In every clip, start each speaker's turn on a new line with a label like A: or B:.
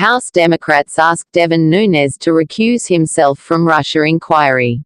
A: House Democrats asked Devin Nunes to recuse himself from Russia inquiry.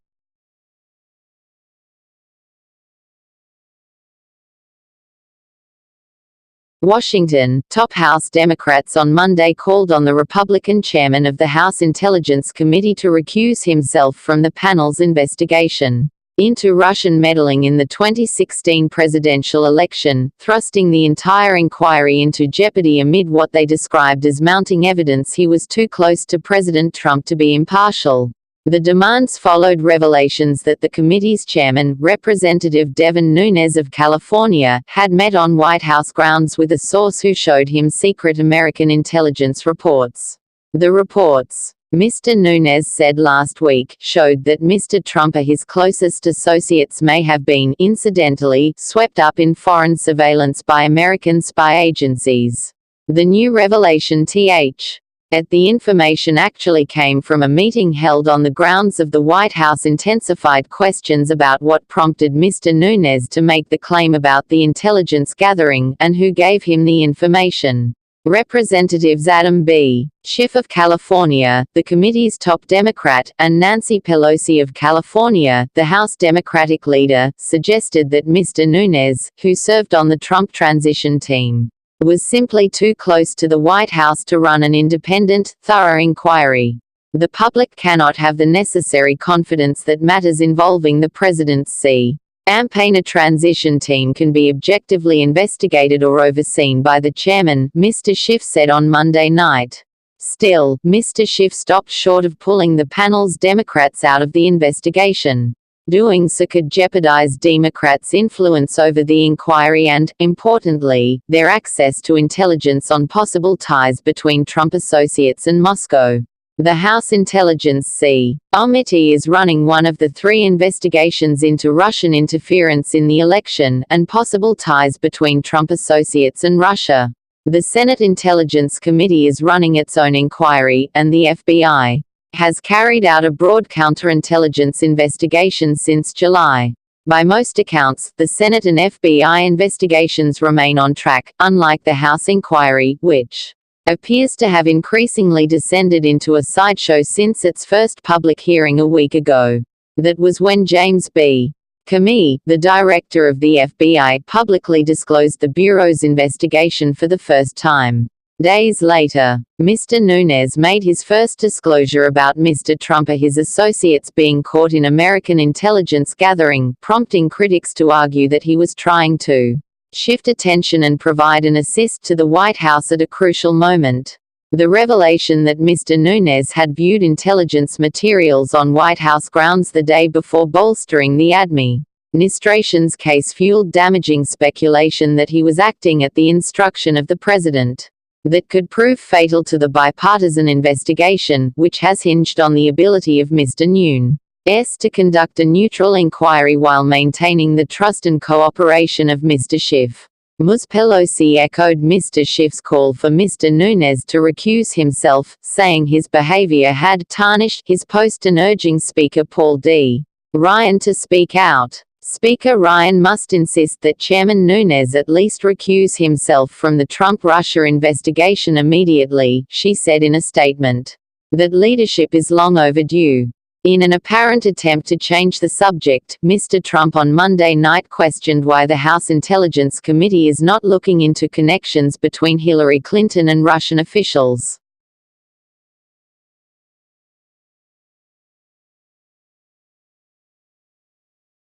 A: Washington, top House Democrats on Monday called on the Republican chairman of the House Intelligence Committee to recuse himself from the panel's investigation into Russian meddling in the 2016 presidential election, thrusting the entire inquiry into jeopardy amid what they described as mounting evidence he was too close to President Trump to be impartial. The demands followed revelations that the committee's chairman, Representative Devin Nunes of California, had met on White House grounds with a source who showed him secret American intelligence reports. The reports, Mr. Nunes said last week, showed that Mr. Trump or his closest associates may have been, incidentally, swept up in foreign surveillance by American spy agencies. The new revelation the information actually came from a meeting held on the grounds of the White House intensified questions about what prompted Mr. Nunes to make the claim about the intelligence gathering, and who gave him the information. Representatives Adam B. Schiff of California, the committee's top Democrat, and Nancy Pelosi of California, the House Democratic leader, suggested that Mr. Nunes, who served on the Trump transition team, was simply too close to the White House to run an independent, thorough inquiry. The public cannot have the necessary confidence that matters involving the president's campaign transition team can be objectively investigated or overseen by the chairman, Mr. Schiff said on Monday night. Still, Mr. Schiff stopped short of pulling the panel's Democrats out of the investigation. Doing so could jeopardize Democrats' influence over the inquiry and, importantly, their access to intelligence on possible ties between Trump associates and Moscow. The House Intelligence Committee is running one of the three investigations into Russian interference in the election, and possible ties between Trump associates and Russia. The Senate Intelligence Committee is running its own inquiry, and the FBI has carried out a broad counterintelligence investigation since July. By most accounts, the Senate and FBI investigations remain on track, unlike the House inquiry, which appears to have increasingly descended into a sideshow since its first public hearing a week ago. That was when James B. Comey, the director of the FBI, publicly disclosed the Bureau's investigation for the first time. Days later, Mr. Nunes made his first disclosure about Mr. Trump or his associates being caught in American intelligence gathering, prompting critics to argue that he was trying to shift attention and provide an assist to the White House at a crucial moment. The revelation that Mr. Nunes had viewed intelligence materials on White House grounds the day before bolstering the administration's case fueled damaging speculation that he was acting at the instruction of the president. That could prove fatal to the bipartisan investigation, which has hinged on the ability of Mr. Nunes to conduct a neutral inquiry while maintaining the trust and cooperation of Mr. Schiff. Ms. Pelosi echoed Mr. Schiff's call for Mr. Nunes to recuse himself, saying his behavior had tarnished his post and urging Speaker Paul D. Ryan to speak out. Speaker Ryan must insist that Chairman Nunes at least recuse himself from the Trump-Russia investigation immediately, she said in a statement. That leadership is long overdue. In an apparent attempt to change the subject, Mr. Trump on Monday night questioned why the House Intelligence Committee is not looking into connections between Hillary Clinton and Russian officials.